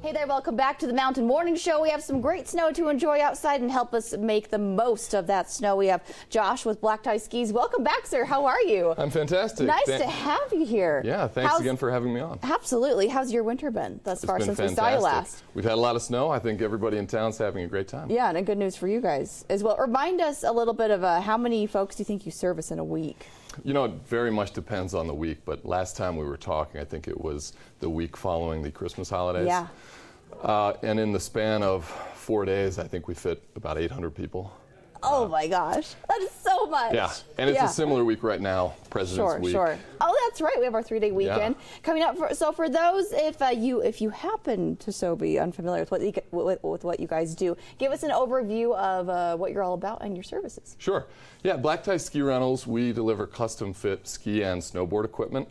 Hey there, welcome back to the Mountain Morning Show. We have some great snow to enjoy outside and help us make the most of that snow. We have Josh with Black Tie Skis. Welcome back, sir. How are you? I'm fantastic. Nice to have you here. Yeah, thanks again for having me on. Absolutely. How's your winter been thus far since we saw you last? We've had a lot of snow. I think everybody in town's having a great time. Yeah, and good news for you guys as well. Remind us a little bit of how many folks do you think you service in a week? You know, it very much depends on the week, but last time we were talking, I think it was the week following the Christmas holidays. Yeah. And in the span of 4 days, I think we fit about 800 people. Oh my gosh, that is so much. Yeah, and it's a similar week right now, President's Week. Sure. Oh, that's right. We have our 3-day weekend coming up. So for those, if you happen to so be unfamiliar with what you guys do, give us an overview of what you're all about and your services. Sure. Yeah, Black Tie Ski Rentals, we deliver custom fit ski and snowboard equipment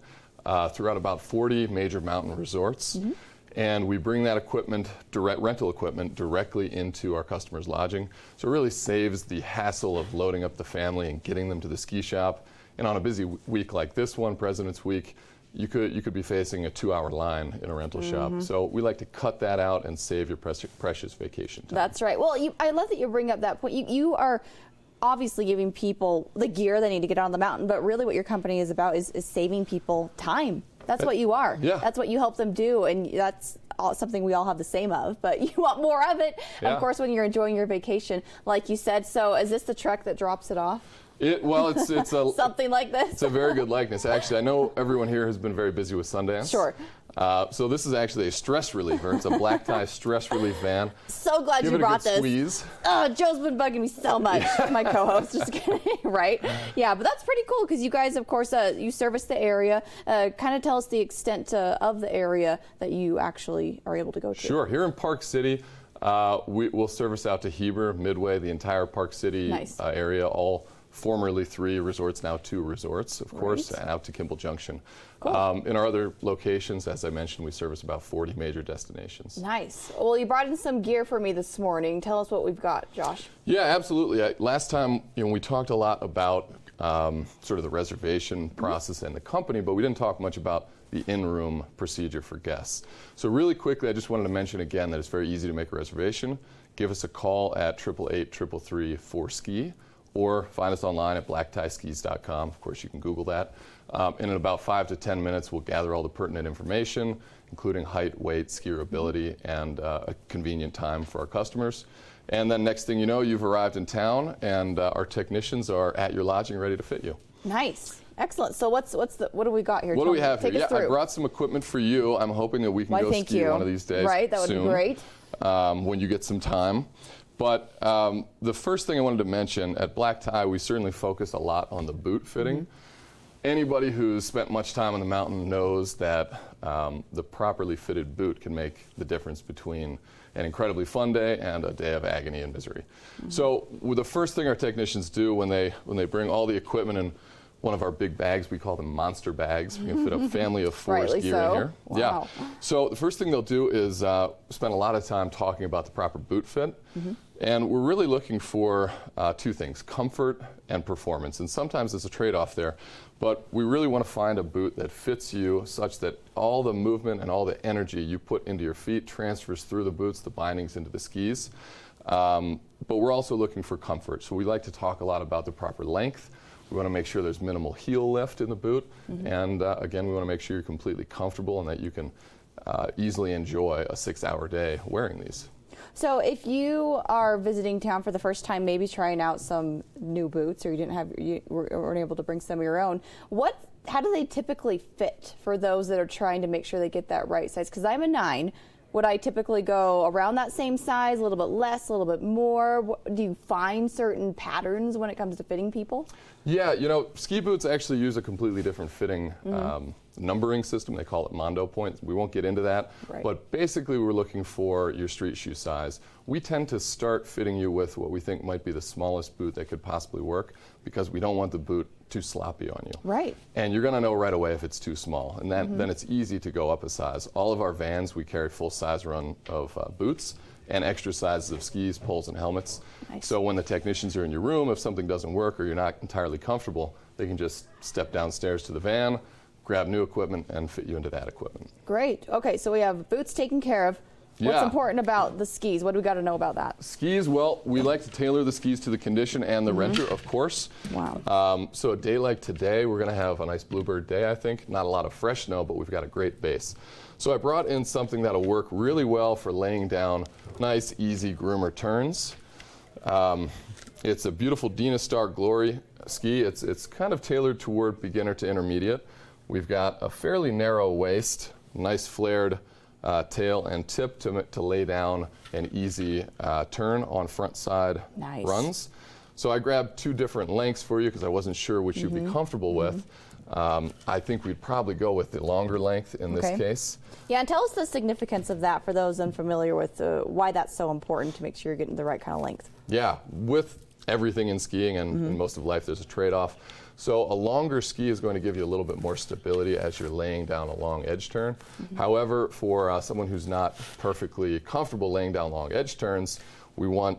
throughout about 40 major mountain resorts. Mm-hmm. And we bring that equipment, rental equipment, directly into our customers' lodging. So it really saves the hassle of loading up the family and getting them to the ski shop. And on a busy week like this one, President's Week, you could be facing a 2-hour line in a rental shop. So we like to cut that out and save your precious vacation time. That's right. Well, I love that you bring up that point. You are obviously giving people the gear they need to get on the mountain, but really what your company is about is saving people time. That's what you are. Yeah. That's what you help them do, and that's something we all have the same of, but you want more of it, of course, when you're enjoying your vacation, like you said. So is this the truck that drops it off? Well, it's a something like this. It's a very good likeness. Actually, I know everyone here has been very busy with Sundance. Sure. So this is actually a stress reliever. It's a black tie stress relief van. So glad you brought this. Squeeze. Oh, Joe's been bugging me so much. My co-host, just kidding, right? Yeah, but that's pretty cool because you guys, of course, you service the area. Kind of tell us the extent of the area that you actually are able to go to. Sure. Here in Park City, we'll service out to Heber, Midway, the entire Park City area, all formerly 3 resorts, now 2 resorts, of course, and out to Kimball Junction. Cool. In our other locations, as I mentioned, we service about 40 major destinations. Nice. Well, you brought in some gear for me this morning. Tell us what we've got, Josh. Yeah, absolutely. Last time, we talked a lot about sort of the reservation process and the company, but we didn't talk much about the in-room procedure for guests. So really quickly, I just wanted to mention again that it's very easy to make a reservation. Give us a call at 888-333-4SKI. Or find us online at blackttieskis.com. Of course, you can Google that. And in about 5 to 10 minutes, we'll gather all the pertinent information, including height, weight, skier ability, and a convenient time for our customers. And then next thing you know, you've arrived in town, and our technicians are at your lodging ready to fit you. Nice. Excellent. So what do we got here? What do we have here? Yeah, I brought some equipment for you. I'm hoping that we can go ski one of these days. Right, that would be great. When you get some time. But the first thing I wanted to mention, at Black Tie, we certainly focus a lot on the boot fitting. Anybody who's spent much time on the mountain knows that the properly fitted boot can make the difference between an incredibly fun day and a day of agony and misery. So the first thing our technicians do when they bring all the equipment in one of our big bags, we call them monster bags. We can fit a family of 4 gear in here. Wow. Yeah. So the first thing they'll do is spend a lot of time talking about the proper boot fit. And we're really looking for 2 things, comfort and performance. And sometimes there's a trade-off there. But we really want to find a boot that fits you such that all the movement and all the energy you put into your feet transfers through the boots, the bindings into the skis. But we're also looking for comfort. So we like to talk a lot about the proper length. We want to make sure there's minimal heel lift in the boot. And again, we want to make sure you're completely comfortable and that you can easily enjoy a 6-hour day wearing these. So if you are visiting town for the first time, maybe trying out some new boots, or you weren't able to bring some of your own, how do they typically fit for those that are trying to make sure they get that right size? Because I'm a 9. Would I typically go around that same size, a little bit less, a little bit more? Do you find certain patterns when it comes to fitting people? Yeah, ski boots actually use a completely different fitting numbering system. They call it Mondo points. We won't get into that. Right. But basically, we're looking for your street shoe size. We tend to start fitting you with what we think might be the smallest boot that could possibly work because we don't want the boot too sloppy on you. Right. And you're going to know right away if it's too small. And then it's easy to go up a size. All of our vans, we carry full size run of boots and extra sizes of skis, poles, and helmets. Nice. So when the technicians are in your room, if something doesn't work or you're not entirely comfortable, they can just step downstairs to the van, grab new equipment, and fit you into that equipment. Great. Okay, so we have boots taken care of. What's Yeah. important about the skis? What do we got to know about that? Skis, well, we like to tailor the skis to the condition and the renter, of course. Wow. So a day like today, we're going to have a nice bluebird day, I think. Not a lot of fresh snow, but we've got a great base. So I brought in something that'll work really well for laying down nice, easy groomer turns. It's a beautiful Dynastar Glory ski. It's kind of tailored toward beginner to intermediate. We've got a fairly narrow waist, nice flared tail and tip to lay down an easy turn on front side runs. So I grabbed 2 different lengths for you because I wasn't sure which you'd be comfortable with. I think we'd probably go with the longer length in this case. Yeah, and tell us the significance of that for those unfamiliar with why that's so important to make sure you're getting the right kind of length. Yeah, with everything in skiing and in most of life, there's a trade-off. So a longer ski is going to give you a little bit more stability as you're laying down a long edge turn. However, for someone who's not perfectly comfortable laying down long edge turns, we want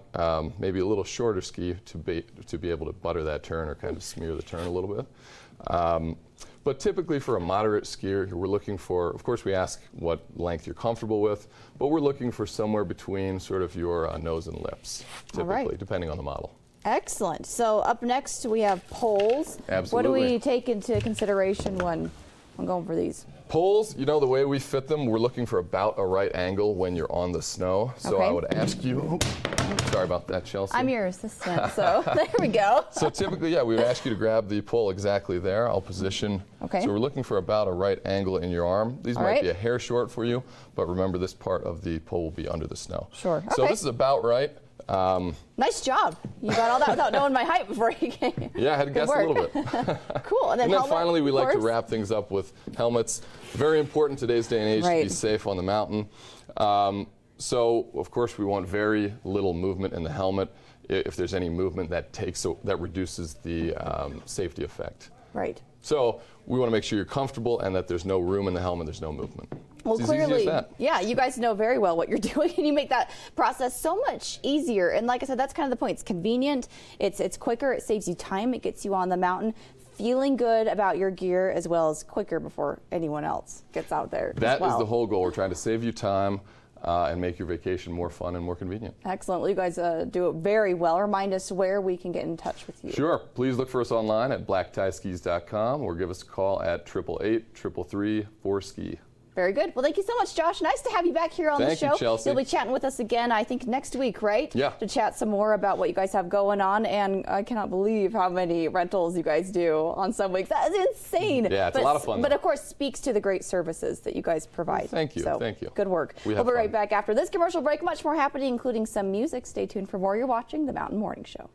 maybe a little shorter ski to be able to butter that turn or kind of smear the turn a little bit. But typically for a moderate skier, we're looking for, of course we ask what length you're comfortable with, but we're looking for somewhere between sort of your nose and lips, typically, depending on the model. Excellent. So up next we have poles. Absolutely. What do we take into consideration when going for these? Poles, you know, the way we fit them, we're looking for about a right angle when you're on the snow. So I would ask you, sorry about that, Chelsea. I'm your assistant, so there we go. So typically, yeah, we would ask you to grab the pole exactly there. I'll position. Okay. So we're looking for about a right angle in your arm. These might be a hair short for you, but remember this part of the pole will be under the snow. Sure. So this is about right. Nice job. You got all that without knowing my height before you came. Yeah, I had to guess a little bit. Cool. And then finally, we like to wrap things up with helmets. Very important today's day and age to be safe on the mountain. So, of course, we want very little movement in the helmet. If there's any movement, that reduces the safety effect. Right. So we want to make sure you're comfortable and that there's no room in the helmet, there's no movement. Well, it's clearly, as easy as that. Yeah, you guys know very well what you're doing, and you make that process so much easier. And like I said, that's kind of the point. It's convenient, it's quicker, it saves you time, it gets you on the mountain feeling good about your gear as well as quicker before anyone else gets out there. That is the whole goal. We're trying to save you time and make your vacation more fun and more convenient. Excellent. Well, you guys do it very well. Remind us where we can get in touch with you. Sure. Please look for us online at blacktieskis.com or give us a call at 888-333-4SKI. Very good. Well, thank you so much, Josh. Nice to have you back here on the show. Thank you, Chelsea. You'll be chatting with us again, I think, next week, right? Yeah. To chat some more about what you guys have going on. And I cannot believe how many rentals you guys do on some weeks. That is insane. Yeah, it's a lot of fun. But of course, speaks to the great services that you guys provide. Well, thank you. So, thank you. Good work. We'll be right back after this commercial break. Much more happening, including some music. Stay tuned for more. You're watching The Mountain Morning Show.